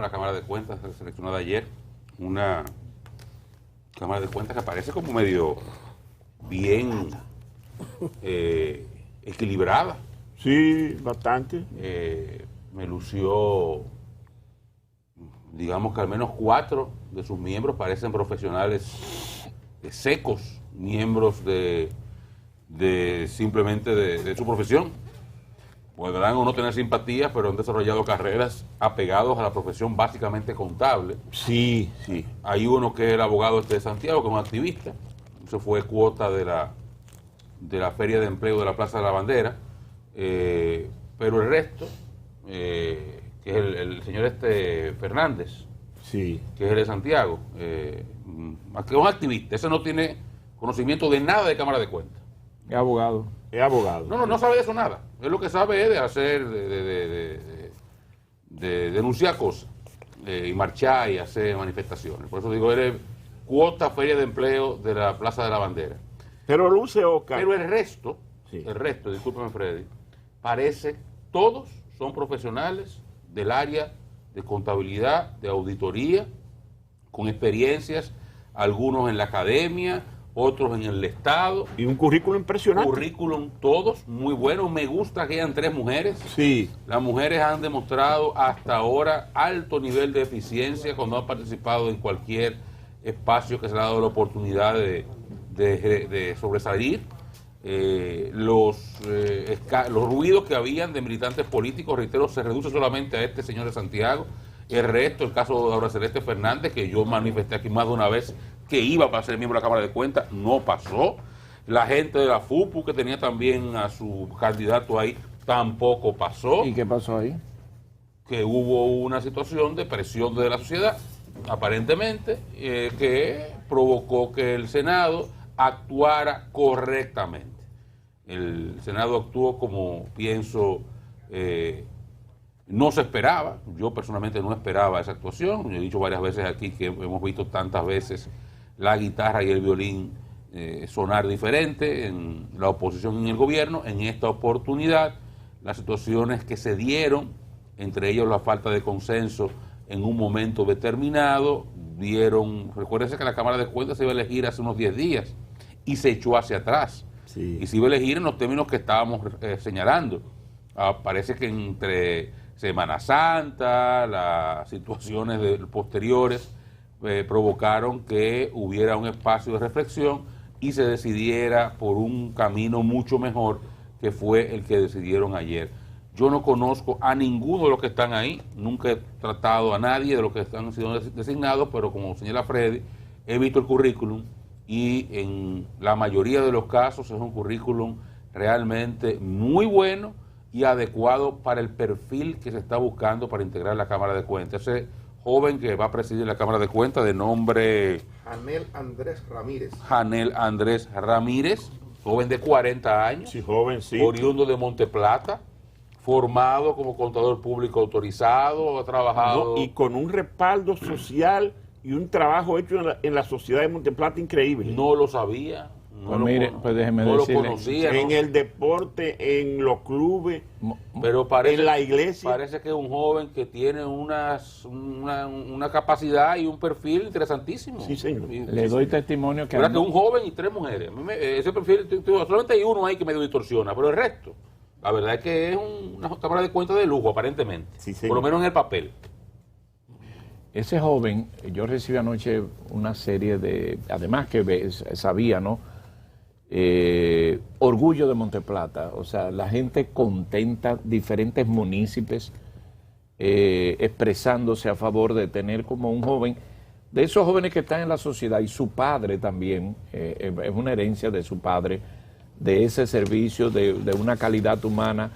La Cámara de Cuentas seleccionada ayer, una Cámara de Cuentas que parece como medio bien equilibrada. Sí, bastante. Me lució, digamos que al menos 4 de sus miembros parecen profesionales secos, miembros simplemente de su profesión. Podrán o no tener simpatía, pero han desarrollado carreras apegados a la profesión básicamente contable. Sí, sí. Hay uno que es el abogado de Santiago, que es un activista. Eso fue cuota de la Feria de Empleo de la Plaza de la Bandera. Pero el resto, que es el señor Fernández, Sí. que es el de Santiago, que es un activista. Ese no tiene conocimiento de nada de Cámara de Cuentas. Es abogado. Es abogado. No sabe de eso nada. Él lo que sabe es de hacer, de denunciar cosas, y marchar y hacer manifestaciones. Por eso digo, eres cuota Feria de Empleo de la Plaza de la Bandera. Pero luce Oscar. Pero el resto, Sí. discúlpeme Freddy, parece, todos son profesionales del área de contabilidad, de auditoría, con experiencias, algunos en la academia, otros en el Estado. Y un currículo impresionante. Currículum todos muy buenos. Me gusta que hayan 3 mujeres. Sí. Las mujeres han demostrado hasta ahora alto nivel de eficiencia cuando han participado en cualquier espacio que se le ha dado la oportunidad de sobresalir. Los ruidos que habían de militantes políticos, reitero, se reduce solamente a este señor de Santiago. El resto, el caso de Aura Celeste Fernández, que yo manifesté aquí más de una vez que iba para ser miembro de la Cámara de Cuentas, no pasó. La gente de la FUPU, que tenía también a su candidato ahí, tampoco pasó. ¿Y qué pasó ahí? Que hubo una situación de presión de la sociedad, aparentemente, que provocó que el Senado actuara correctamente. El Senado actuó como pienso, no se esperaba. Yo personalmente no esperaba esa actuación. Yo he dicho varias veces aquí que hemos visto tantas veces la guitarra y el violín sonar diferente en la oposición y en el gobierno. En esta oportunidad, las situaciones que se dieron, entre ellos la falta de consenso en un momento determinado, recuérdense que la Cámara de Cuentas se iba a elegir hace unos 10 días y se echó hacia atrás. Sí. Y se iba a elegir en los términos que estábamos señalando. Parece que entre Semana Santa, las situaciones posteriores provocaron que hubiera un espacio de reflexión y se decidiera por un camino mucho mejor, que fue el que decidieron ayer. Yo no conozco a ninguno de los que están ahí, nunca he tratado a nadie de los que están siendo designados, pero como señala Freddy, he visto el currículum y en la mayoría de los casos es un currículum realmente muy bueno y adecuado para el perfil que se está buscando para integrar la Cámara de Cuentas. Ese joven que va a presidir la Cámara de Cuentas, de nombre Janel Andrés Ramírez. Janel Andrés Ramírez, joven de 40 años, Sí, joven, sí. oriundo de Monteplata, formado como contador público autorizado, ha trabajado... No, y con un respaldo social y un trabajo hecho en la sociedad de Monteplata increíble. No lo sabía. Pues mire, pues déjeme no decirle, lo conocía. En el deporte, en los clubes, Pero parece, en la iglesia. Parece que es un joven que tiene una capacidad y un perfil interesantísimo. Sí, señor. le doy testimonio que ¿Verdad que un joven y 3 mujeres? A mí ese perfil, solamente hay uno ahí que medio distorsiona, pero el resto, la verdad es que es una Cámara de Cuentas de lujo, aparentemente. Sí, señor. Por lo menos en el papel. ese joven, yo recibí anoche una serie de, además que sabía, ¿no? Orgullo de Monteplata, o sea, la gente contenta, diferentes municipios expresándose a favor de tener como un joven, de esos jóvenes que están en la sociedad, y su padre también, es una herencia de su padre, de ese servicio, de una calidad humana,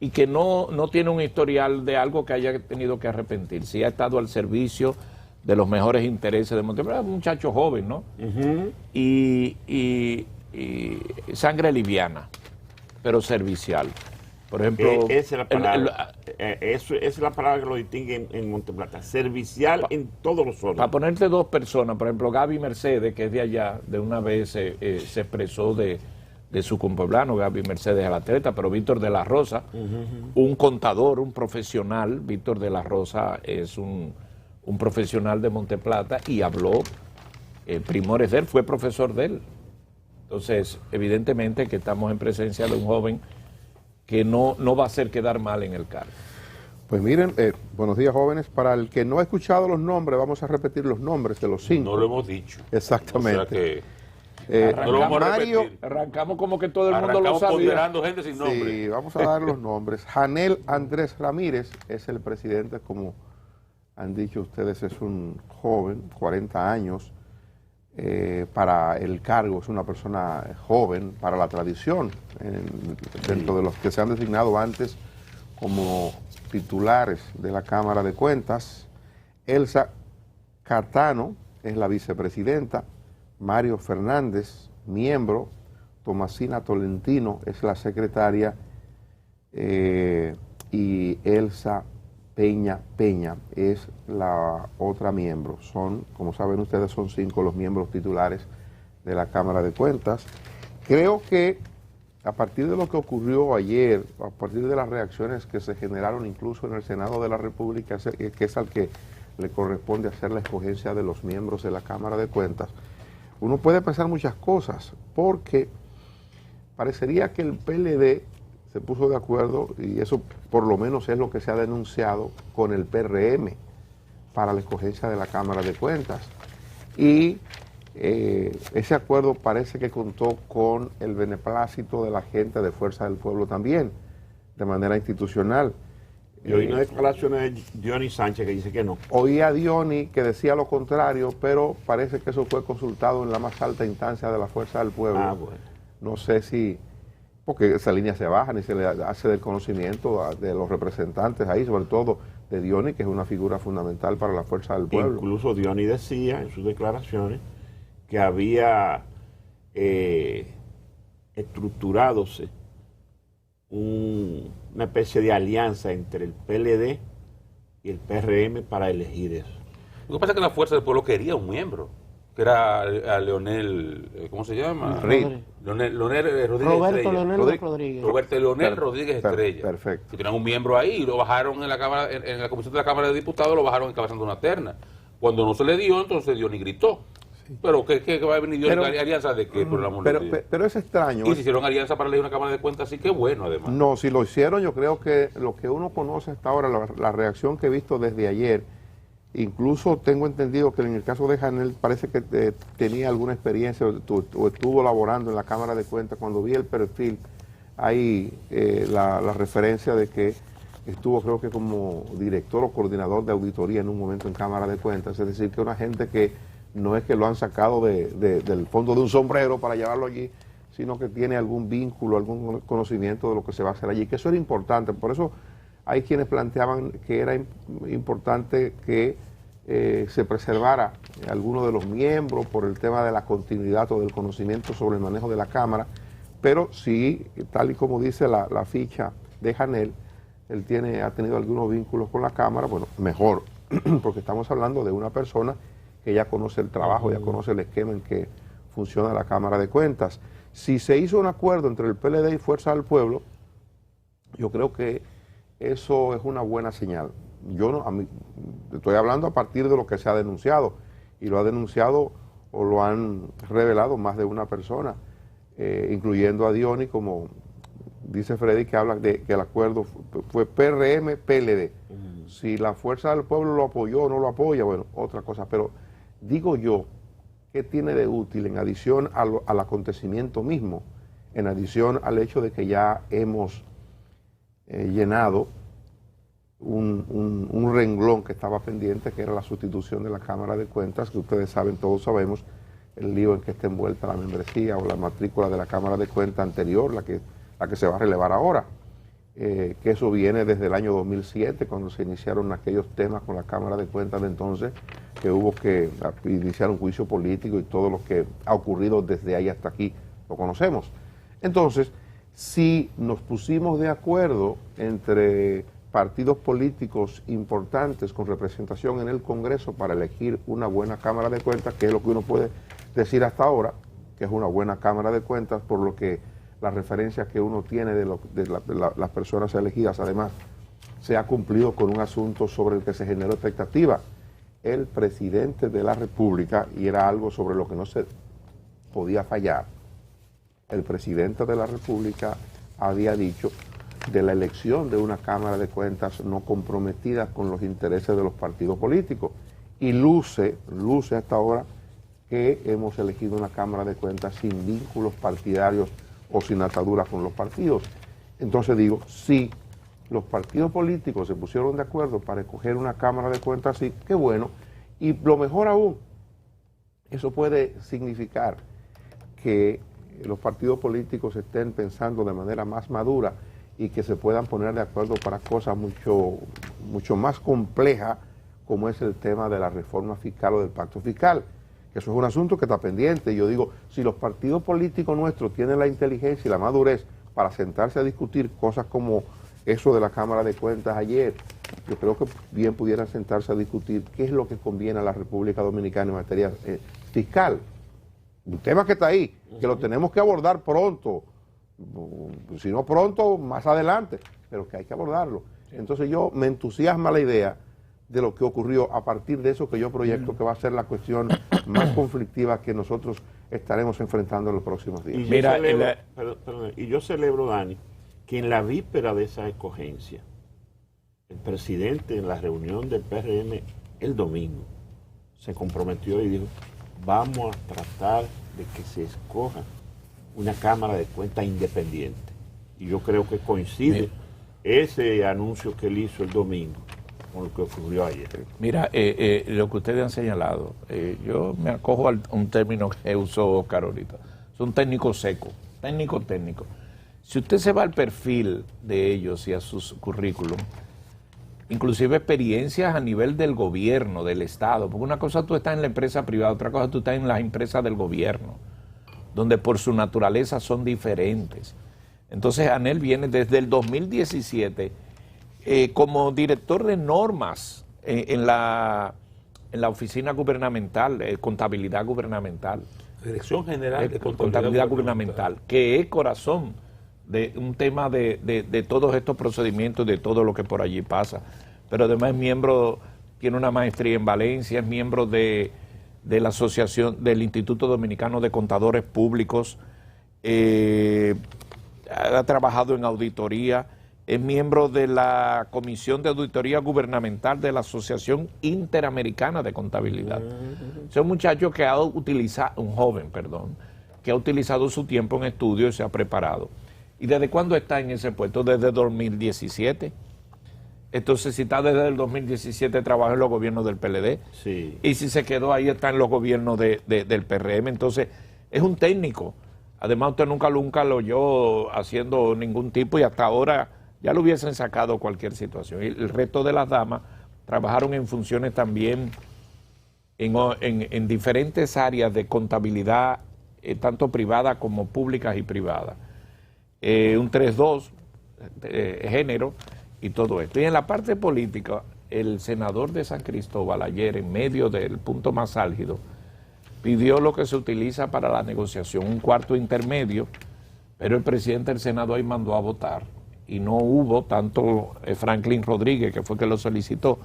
y que no tiene un historial de algo que haya tenido que arrepentirse, y ha estado al servicio de los mejores intereses de Monteplata, un muchacho joven, ¿no? Ujú. y sangre liviana, pero servicial. Por ejemplo, Esa es la palabra. Esa es la palabra que lo distingue en Monteplata. Servicial en todos los órdenes. para ponerte 2 personas, por ejemplo, Gaby Mercedes, que es de allá, de una vez se expresó de de su compueblano, Gaby Mercedes a la Treta, pero Víctor de la Rosa, un contador, un profesional. Víctor de la Rosa es un profesional de Monteplata y habló primores de él, fue profesor de él. Entonces, evidentemente que estamos en presencia de un joven que no va a hacer quedar mal en el cargo. Pues miren, buenos días, jóvenes. Para el que no ha escuchado los nombres, vamos a repetir los nombres de los 5. No lo hemos dicho. Exactamente. O sea que No lo vamos a Mario, repetir. Arrancamos como que todo el mundo lo Arrancamos sabía. ponderando gente sin nombre. sí, vamos a dar los nombres. Janel Andrés Ramírez es el presidente, como han dicho ustedes, es un joven, 40 años, para el cargo, es una persona joven para la tradición, dentro de los que se han designado antes como titulares de la Cámara de Cuentas. Elsa Catano es la vicepresidenta, Mario Fernández, miembro, Tomasina Tolentino es la secretaria, y Elsa Peña es la otra miembro. Son, como saben ustedes, son 5 los miembros titulares de la Cámara de Cuentas. Creo que a partir de lo que ocurrió ayer, a partir de las reacciones que se generaron incluso en el Senado de la República, que es al que le corresponde hacer la escogencia de los miembros de la Cámara de Cuentas, uno puede pensar muchas cosas, porque parecería que el PLD se puso de acuerdo, y eso por lo menos es lo que se ha denunciado, con el PRM para la escogencia de la Cámara de Cuentas. Y ese acuerdo parece que contó con el beneplácito de la gente de Fuerza del Pueblo también, de manera institucional. Y hoy una declaración de Diony Sánchez que dice que no. Oí a Diony que decía lo contrario, pero parece que eso fue consultado en la más alta instancia de la Fuerza del Pueblo. Ah, bueno. No sé si, porque esa línea se baja ni se le hace del conocimiento de los representantes ahí, sobre todo de Diony, que es una figura fundamental para la Fuerza del Pueblo. Incluso Diony decía en sus declaraciones que había estructuradose una especie de alianza entre el PLD y el PRM para elegir eso. Lo que pasa es que la Fuerza del Pueblo quería un miembro, que era a Leonel, ¿cómo se llama? Leonel Rodríguez Roberto Estrella. Leonel Rodríguez. Roberto Leonel Rodríguez Estrella. Perfecto. Que tenían un miembro ahí y lo bajaron en la Cámara, en la comisión de la Cámara de Diputados, lo bajaron encabezando una terna. Cuando no se le dio, entonces Diony gritó. Pero ¿qué va a venir Diony? ¿Alianza de qué? Por el amor de Dios. Pero es extraño. Y si hicieron alianza para elegir una Cámara de Cuentas, sí que bueno, además. No, si lo hicieron, yo creo que lo que uno conoce hasta ahora, la reacción que he visto desde ayer, incluso tengo entendido que en el caso de Janel parece que tenía alguna experiencia o estuvo laborando en la Cámara de Cuentas. Cuando vi el perfil, hay la referencia de que estuvo, creo que como director o coordinador de auditoría en un momento en Cámara de Cuentas. Es decir, que una gente que no es que lo han sacado del fondo de un sombrero para llevarlo allí, sino que tiene algún vínculo, algún conocimiento de lo que se va a hacer allí, que eso era importante. Por eso hay quienes planteaban que era importante que se preservara alguno de los miembros por el tema de la continuidad o del conocimiento sobre el manejo de la Cámara, pero sí, tal y como dice la ficha de Janel, él ha tenido algunos vínculos con la Cámara, bueno, mejor, porque estamos hablando de una persona que ya conoce el trabajo, ya conoce el esquema en que funciona la Cámara de Cuentas. Si se hizo un acuerdo entre el PLD y Fuerza del Pueblo, yo creo que eso es una buena señal. Yo no, estoy hablando a partir de lo que se ha denunciado, y lo ha denunciado o lo han revelado más de una persona, incluyendo a Diony, como dice Freddy, que habla de que el acuerdo fue PRM-PLD. Si la Fuerza del Pueblo lo apoyó o no lo apoya, bueno, otra cosa. Pero digo yo, ¿qué tiene de útil en adición al acontecimiento mismo? En adición al hecho de que ya hemos llenado un renglón que estaba pendiente, que era la sustitución de la Cámara de Cuentas, que ustedes saben, todos sabemos, el lío en que está envuelta la membresía o la matrícula de la Cámara de Cuentas anterior, la que se va a relevar ahora. Que eso viene desde el año 2007, cuando se iniciaron aquellos temas con la Cámara de Cuentas de entonces, que hubo que iniciar un juicio político, y todo lo que ha ocurrido desde ahí hasta aquí lo conocemos. Entonces, si nos pusimos de acuerdo entre partidos políticos importantes con representación en el Congreso para elegir una buena Cámara de Cuentas, que es lo que uno puede decir hasta ahora, que es una buena Cámara de Cuentas, por lo que las referencias que uno tiene de las personas elegidas. Además, se ha cumplido con un asunto sobre el que se generó expectativa. El presidente de la República, y era algo sobre lo que no se podía fallar, el presidente de la República había dicho de la elección de una Cámara de Cuentas no comprometida con los intereses de los partidos políticos. Y luce hasta ahora que hemos elegido una Cámara de Cuentas sin vínculos partidarios o sin ataduras con los partidos. Entonces digo, sí, los partidos políticos se pusieron de acuerdo para escoger una Cámara de Cuentas así, qué bueno. Y lo mejor aún, eso puede significar que los partidos políticos estén pensando de manera más madura y que se puedan poner de acuerdo para cosas mucho más complejas, como es el tema de la reforma fiscal o del pacto fiscal. Eso es un asunto que está pendiente. Yo digo, si los partidos políticos nuestros tienen la inteligencia y la madurez para sentarse a discutir cosas como eso de la Cámara de Cuentas ayer, yo creo que bien pudieran sentarse a discutir qué es lo que conviene a la República Dominicana en materia fiscal. Un tema que está ahí, que lo tenemos que abordar pronto, si no pronto, más adelante, pero que hay que abordarlo. Entonces yo me entusiasma la idea de lo que ocurrió a partir de eso que yo proyecto que va a ser la cuestión más conflictiva que nosotros estaremos enfrentando en los próximos días. Y yo celebro, Dani, que en la víspera de esa escogencia, el presidente en la reunión del PRM el domingo se comprometió y dijo, vamos a tratar de que se escoja una Cámara de Cuentas independiente. Y yo creo que coincide ese anuncio que él hizo el domingo con lo que ocurrió ayer. Mira, lo que ustedes han señalado, yo me acojo a un término que usó Oscar ahorita, es un técnico seco, técnico. Si usted se va al perfil de ellos y a sus currículum, inclusive experiencias a nivel del gobierno, del Estado, porque una cosa tú estás en la empresa privada, otra cosa tú estás en las empresas del gobierno, donde por su naturaleza son diferentes. Entonces Anel viene desde el 2017 como director de normas en la oficina gubernamental, contabilidad gubernamental. Dirección General de Contabilidad Gubernamental, que es corazón de un tema de todos estos procedimientos, de todo lo que por allí pasa. Pero además es miembro, tiene una maestría en Valencia, es miembro de la asociación del Instituto Dominicano de Contadores Públicos, ha trabajado en auditoría, es miembro de la Comisión de Auditoría Gubernamental de la Asociación Interamericana de Contabilidad. Es un muchacho que ha utilizado, un joven, perdón, que ha utilizado su tiempo en estudio y se ha preparado. ¿Y desde cuándo está en ese puesto? Desde 2017. Entonces, si está desde el 2017, trabaja en los gobiernos del PLD. Sí. Y si se quedó ahí, está en los gobiernos del PRM. Entonces, es un técnico. Además, usted nunca lo oyó haciendo ningún tipo y hasta ahora ya lo hubiesen sacado cualquier situación. Y el resto de las damas trabajaron en funciones también en diferentes áreas de contabilidad, tanto privada como públicas y privadas. Un 3-2, género y todo esto. Y en la parte política, el senador de San Cristóbal ayer, en medio del punto más álgido, pidió lo que se utiliza para la negociación, un cuarto intermedio, pero el presidente del Senado ahí mandó a votar y no hubo tanto Franklin Rodríguez, que fue que lo solicitó,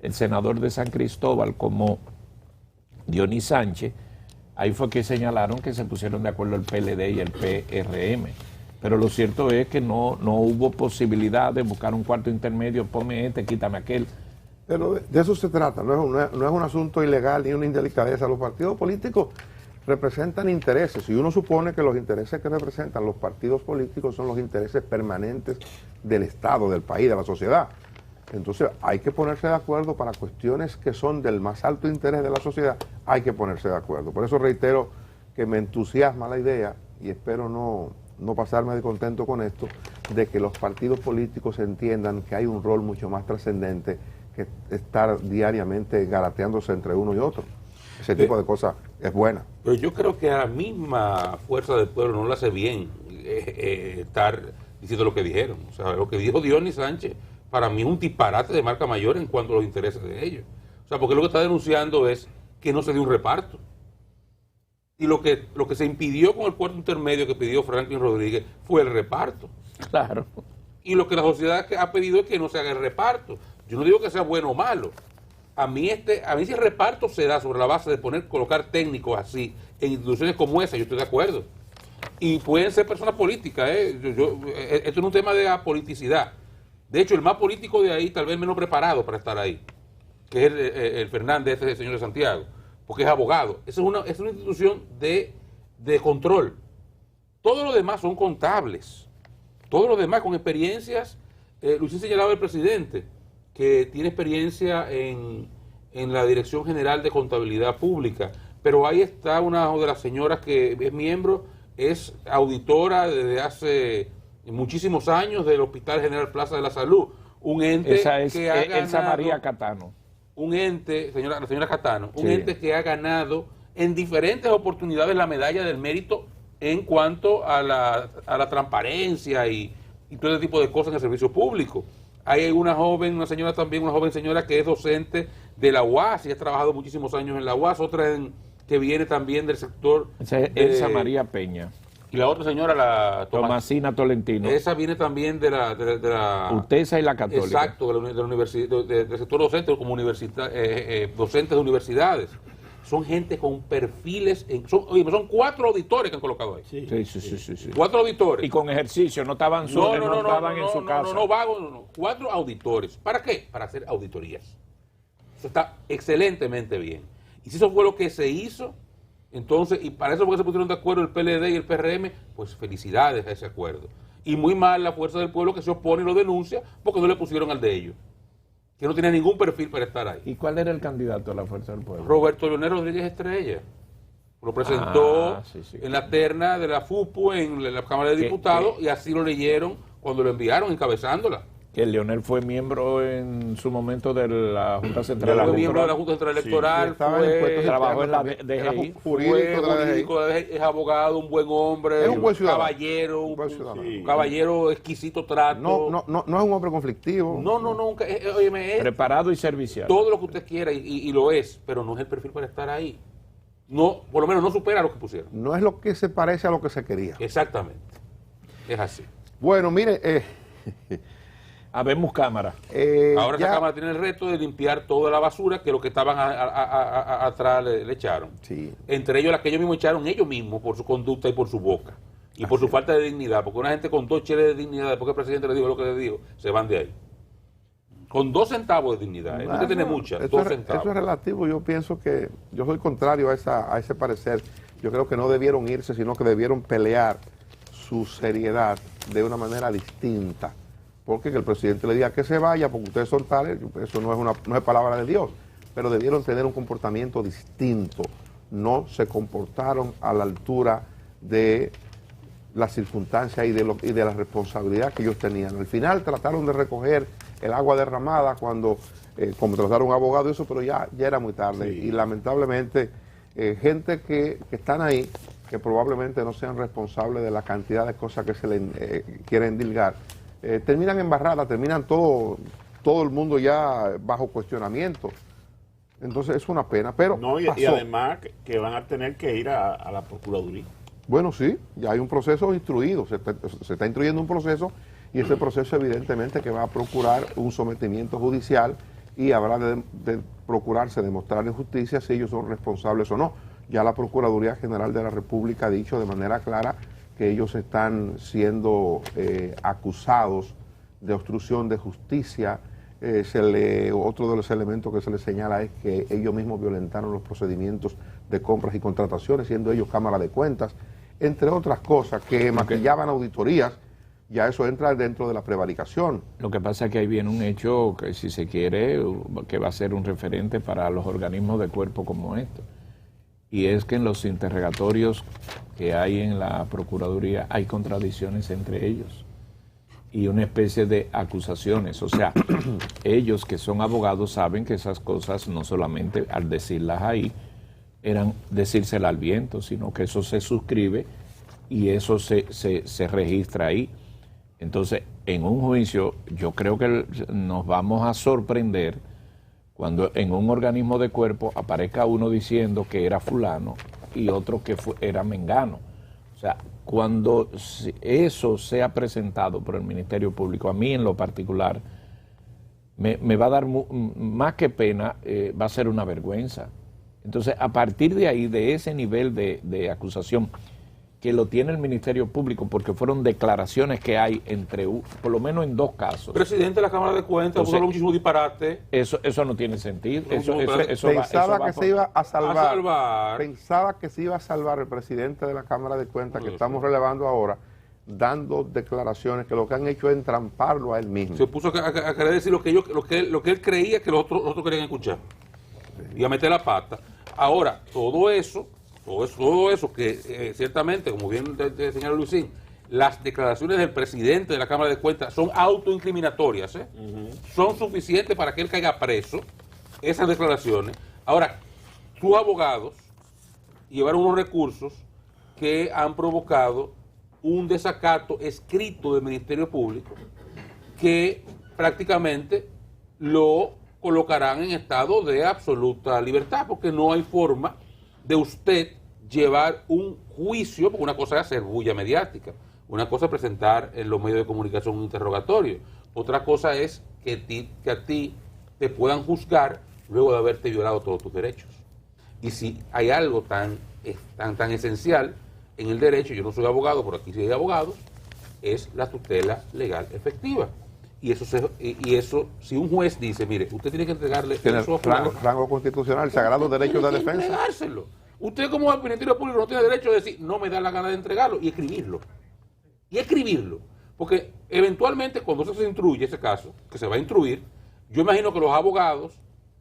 el senador de San Cristóbal, como Dionis Sánchez. Ahí fue que señalaron que se pusieron de acuerdo el PLD y el PRM. Pero lo cierto es que no hubo posibilidad de buscar un cuarto intermedio, ponme este, quítame aquel. Pero de eso se trata, no es un asunto ilegal ni una indelicadeza. Los partidos políticos representan intereses y uno supone que los intereses que representan los partidos políticos son los intereses permanentes del Estado, del país, de la sociedad. Entonces hay que ponerse de acuerdo para cuestiones que son del más alto interés de la sociedad, hay que ponerse de acuerdo. Por eso reitero que me entusiasma la idea y espero no pasarme de contento con esto, de que los partidos políticos entiendan que hay un rol mucho más trascendente que estar diariamente garateándose entre uno y otro. Ese tipo de cosas es buena. Pero yo creo que a la misma fuerza del pueblo no le hace bien estar diciendo lo que dijeron. O sea, lo que dijo Dionis Sánchez, para mí es un disparate de marca mayor en cuanto a los intereses de ellos. O sea, porque lo que está denunciando es que no se dio un reparto. Y lo que se impidió con el cuarto intermedio que pidió Franklin Rodríguez fue el reparto. Claro. Y lo que la sociedad ha pedido es que no se haga el reparto. Yo no digo que sea bueno o malo. A mí si el reparto se da sobre la base de colocar técnicos así en instituciones como esa, yo estoy de acuerdo. Y pueden ser personas políticas, esto es un tema de apoliticidad. De hecho, el más político de ahí, tal vez menos preparado para estar ahí, que es el Fernández, el señor de Santiago, porque es abogado. Esa es una institución de control. Todos los demás son contables. Todos los demás con experiencias. Luis señalaba el presidente, que tiene experiencia en la Dirección General de Contabilidad Pública, pero ahí está una de las señoras que es miembro, es auditora desde hace muchísimos años del Hospital General Plaza de la Salud, un ente Esa es que ha ganado, Elsa María Catano. un ente, la señora Catano, un Sí. ente que ha ganado en diferentes oportunidades la medalla del mérito en cuanto a la transparencia y todo ese tipo de cosas en el servicio público. Hay una joven señora que es docente de la UAS y ha trabajado muchísimos años en la UAS, otra que viene también del sector. Esa es Elsa María Peña. Y la otra señora, la Tomasina Tolentino. esa viene también de la UTESA y la Católica. Exacto, de la universidad, del sector docente, como docentes de universidades. Son gente con perfiles, son 4 auditores que han colocado ahí. Sí. 4 auditores. Y con ejercicio, no estaban en su casa. No. 4 auditores. ¿Para qué? Para hacer auditorías. Eso está excelentemente bien. Y si eso fue lo que se hizo, entonces, y para eso porque se pusieron de acuerdo el PLD y el PRM, pues felicidades a ese acuerdo. Y muy mal la Fuerza del Pueblo que se opone y lo denuncia porque no le pusieron al de ellos, que no tenía ningún perfil para estar ahí. ¿Y cuál era el candidato a la Fuerza del Pueblo? Roberto Leonel Rodríguez Estrella. Lo presentó en la terna de la FUPU en la Cámara de Diputados y así lo leyeron cuando lo enviaron encabezándola. Que Leonel fue miembro en su momento de la Junta Central Fue Electoral. miembro de la Junta Central Extoral, trabajó en la DGI. jurídico, es abogado, un buen hombre, Es un buen ciudadano. caballero, Un buen ciudadano. un caballero exquisito trato. No es un hombre conflictivo. No, nunca. Óyeme, es Preparado y servicial. todo lo que usted quiera y lo es, pero no es el perfil para estar ahí. No, por lo menos no supera lo que pusieron. No es lo que se parece a lo que se quería. Exactamente. Es así. Bueno, mire, Habemos cámara. Ahora esa Cámara tiene el reto de limpiar toda la basura que los que estaban atrás le echaron. Sí. Entre ellos las que ellos mismos echaron ellos mismos por su conducta y por su boca. Y por su falta de dignidad. Porque una gente con 2 cheles de dignidad, después que el presidente le dijo lo que le dijo, se van de ahí. Con 2 centavos de dignidad. No hay que tener muchas, 2 centavos. Eso es relativo. Yo pienso que yo soy contrario a ese parecer. Yo creo que no debieron irse, sino que debieron pelear su seriedad de una manera distinta. Porque que el presidente le diga que se vaya porque ustedes son tales, eso no es palabra de Dios, pero debieron tener un comportamiento distinto. No se comportaron a la altura de las circunstancias y de la responsabilidad que ellos tenían. Al final trataron de recoger el agua derramada cuando contrataron un abogado y eso, pero ya era muy tarde. Sí. Y lamentablemente gente que están ahí, que probablemente no sean responsables de la cantidad de cosas que se le quieren endilgar, terminan embarradas, terminan todo el mundo ya bajo cuestionamiento. Entonces es una pena, pero No, y además que van a tener que ir a la Procuraduría. Bueno, sí, ya hay un proceso instruido, se está instruyendo un proceso y ese proceso evidentemente que va a procurar un sometimiento judicial y habrá de procurarse demostrar justicia si ellos son responsables o no. Ya la Procuraduría General de la República ha dicho de manera clara que ellos están siendo acusados de obstrucción de justicia. Otro de los elementos que se les señala es que ellos mismos violentaron los procedimientos de compras y contrataciones, siendo ellos Cámara de Cuentas, entre otras cosas, que maquillaban auditorías. Ya eso entra dentro de la prevaricación. Lo que pasa es que ahí viene un hecho que, si se quiere, que va a ser un referente para los organismos de cuerpo como estos. Y es que en los interrogatorios que hay en la Procuraduría hay contradicciones entre ellos y una especie de acusaciones. O sea, ellos que son abogados saben que esas cosas no solamente al decirlas ahí eran decírselas al viento, sino que eso se suscribe y eso se registra ahí. Entonces, en un juicio, yo creo que nos vamos a sorprender cuando en un organismo de cuerpo aparezca uno diciendo que era fulano y otro que era mengano. O sea, cuando eso sea presentado por el Ministerio Público, a mí en lo particular, me va a dar más que pena, va a ser una vergüenza. Entonces, a partir de ahí, de ese nivel de acusación que lo tiene el Ministerio Público, porque fueron declaraciones que hay por lo menos en 2 casos. Presidente de la Cámara de Cuentas, puso muchísimo disparate. Eso no tiene sentido. Pensaba que se iba a salvar. A Pensaba que se iba a salvar el presidente de la Cámara de Cuentas, que estamos relevando ahora, dando declaraciones que lo que han hecho es entramparlo a él mismo. Se puso a querer decir lo que él creía que los otros querían escuchar. Y a meter la pata. Ahora, todo eso que ciertamente, como bien señaló Luisín, las declaraciones del presidente de la Cámara de Cuentas son autoincriminatorias, son suficientes para que él caiga preso, esas declaraciones. Ahora, sus abogados llevaron unos recursos que han provocado un desacato escrito del Ministerio Público que prácticamente lo colocarán en estado de absoluta libertad, porque no hay forma de usted llevar un juicio, porque una cosa es hacer bulla mediática, una cosa es presentar en los medios de comunicación un interrogatorio, otra cosa es que a ti te puedan juzgar luego de haberte violado todos tus derechos. Y si hay algo tan esencial en el derecho, yo no soy abogado, pero aquí sí hay abogados, es la tutela legal efectiva. Y eso, si un juez dice, mire, usted tiene que entregarle eso a fulano, rango constitucional, sagrado derecho de defensa. entregárselo. Usted como Ministerio Público no tiene derecho a decir, no me da la gana de entregarlo, y escribirlo. Porque eventualmente cuando eso se instruye, ese caso, que se va a instruir, yo imagino que los abogados,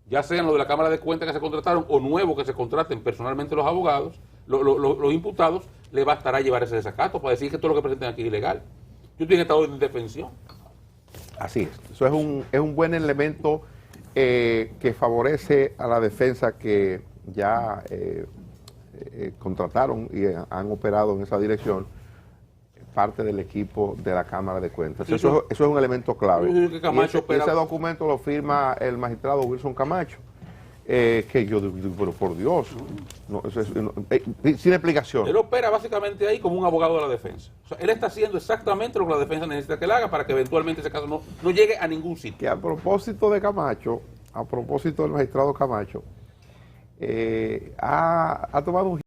ya sean los de la Cámara de Cuentas que se contrataron o nuevos que se contraten personalmente los abogados, los imputados, les bastará llevar ese desacato para decir que todo lo que presenten aquí es ilegal. Yo tengo estado de indefensión. Así es. Eso es un buen elemento que favorece a la defensa que ya contrataron y han operado en esa dirección parte del equipo de la Cámara de Cuentas. Eso es un elemento clave. Ese documento lo firma el magistrado Wilson Camacho. Que yo digo, pero por Dios, sin explicación. Él opera básicamente ahí como un abogado de la defensa. O sea, él está haciendo exactamente lo que la defensa necesita que él haga para que eventualmente ese caso no llegue a ningún sitio. Que a propósito de Camacho, a propósito del magistrado Camacho, ha tomado un